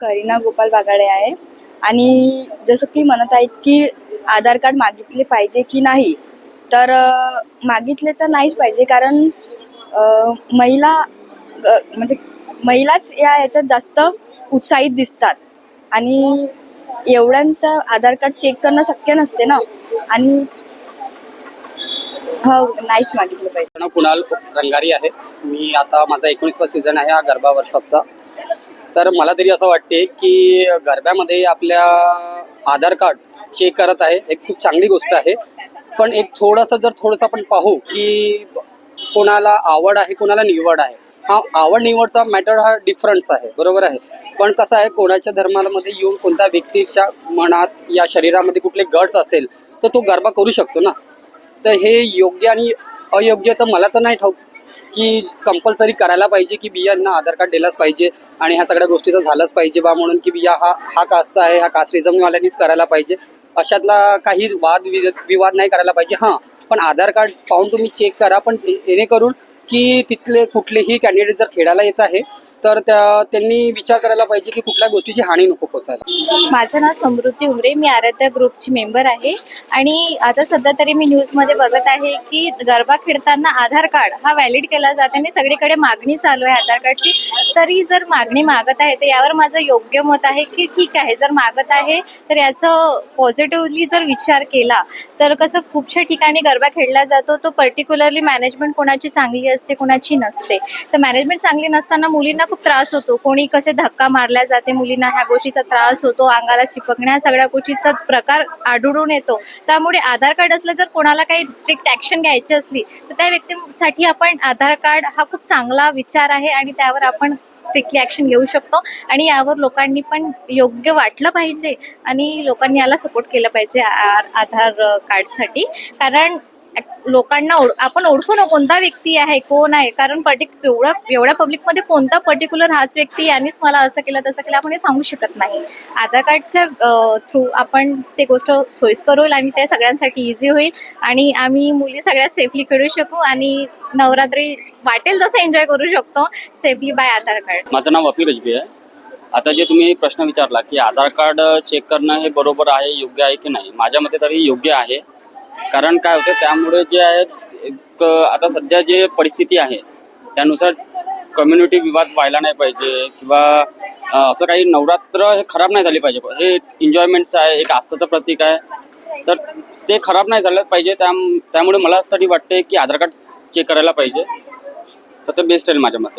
करीना गोपाल बागाडे आहे आणि जसं की म्हणत आहेत की आधार कार्ड मागितले पाहिजे की नाही, तर मागितले तर नाहीच पाहिजे. कारण महिला म्हणजे महिलाच याच्यात जास्त उत्साहित दिसतात आणि एवढ्यांचं आधार कार्ड चेक करणं शक्य नसते ना. आणि हो, नाहीच मागितलं पाहिजे. नाव कुणाल रंगारी आहे. मी आता माझा 19वा सीझन आहे हा गरबा वर्कशॉपचा. तर मला तरी असं वाटते की गरब्यामध्ये आपल्या आधार कार्ड चेक करत आहे, एक खूप चांगली गोष्ट आहे. पण एक थोडंसं आपण पाहू की कोणाला आवड आहे, कोणाला निवड आहे. हा आवड निवडचा मॅटर हा डिफरन्स आहे, बरोबर आहे. पण कसं आहे, कोणाच्या धर्मामध्ये येऊन कोणत्या व्यक्तीच्या मनात या शरीरामध्ये कुठले गट्स असेल तर तो गरबा करू शकतो ना. तर हे योग्य आणि अयोग्य तर मला तर नाही ठाऊक की कंपल्सरी करायला पाहिजे की बियांना आधार कार्ड दिलाच पाहिजे आणि ह्या सगळ्या गोष्टीचं झालंच पाहिजे बा म्हणून की बिया हा कास्टचा आहे, हा कास्टिझमवाल्यांनीच करायला पाहिजे, अशातला काही विवाद नाही करायला पाहिजे. हां, पण आधार कार्ड पाहून तुम्ही चेक करा, पण जेणेकरून की तिथले कुठलेही कॅन्डिडेट जर खेळायला येत आहे तर त्यांनी विचार करायला पाहिजे की कुठल्या गोष्टीची हानी नको पोचायला. माझं नाव समृद्धी उमरे, मी आराध्या ग्रुपची मेंबर आहे आणि आता सध्या तरी मी न्यूजमध्ये बघत आहे की गरबा खेळताना आधार कार्ड हा व्हॅलिड केला जाते आणि सगळीकडे मागणी चालू आहे आधार कार्डची. तरी जर मागणी मागत आहे तर यावर माझं योग्य मत आहे की ठीक आहे, जर मागत आहे तर याचं पॉझिटिव्हली जर विचार केला तर कसं खूपशा ठिकाणी गरबा खेळला जातो, तो पर्टिक्युलरली मॅनेजमेंट कोणाची चांगली असते, कोणाची नसते. तर मॅनेजमेंट चांगली नसताना मुलींना खूप त्रास होतो, कोणी कसे धक्का मारल्या जाते, मुलींना ह्या गोष्टीचा त्रास होतो, अंगाला चिपकण्या सगळ्या गोष्टीचा प्रकार आढळून येतो. त्यामुळे आधार कार्ड असलं, जर कोणाला काही स्ट्रिक्ट ॲक्शन घ्यायची असली तर त्या व्यक्तीसाठी आपण आधार कार्ड हा खूप चांगला विचार आहे आणि त्यावर आपण स्ट्रिक्टली ॲक्शन घेऊ शकतो. आणि यावर लोकांनी पण योग्य वाटलं पाहिजे आणि लोकांनी याला सपोर्ट केलं पाहिजे आधार कार्डसाठी. कारण लोकांना आपण ओळखू ना कोणता व्यक्ती आहे, कोण आहे. कारण एवढ्या पब्लिकमध्ये कोणता पर्टिक्युलर हाच व्यक्ती यांनीच मला असं केलं तसं केलं आपण हे सांगू शकत नाही. आधार कार्डच्या थ्रू आपण ते गोष्ट सोयीस्कर होईल आणि ते सगळ्यांसाठी इझी होईल आणि आम्ही मुली सगळ्या सेफली खेळू शकू आणि नवरात्री वाटेल तसं एन्जॉय करू शकतो सेफली बाय आधार कार्ड. माझं नाव वकील रजबी आहे. आता जे तुम्ही प्रश्न विचारला की आधार कार्ड चेक करणं हे बरोबर आहे, योग्य आहे की नाही, माझ्या मते तरी योग्य आहे. कारण काय होतं, त्यामुळे जे आहे एक आता सध्या जे परिस्थिती आहे त्यानुसार कम्युनिटी विवाद व्हायला नाही पाहिजे किंवा असं काही नवरात्र हे खराब नाही झाली पाहिजे. हे एक एन्जॉयमेंटचं आहे, एक आस्थेचं प्रतीक आहे, तर ते खराब नाही झालं पाहिजे. त्यामुळे मला तरी वाटते की आधार कार्ड चेक करायला पाहिजे, तर ते बेस्ट राहील माझ्या मते.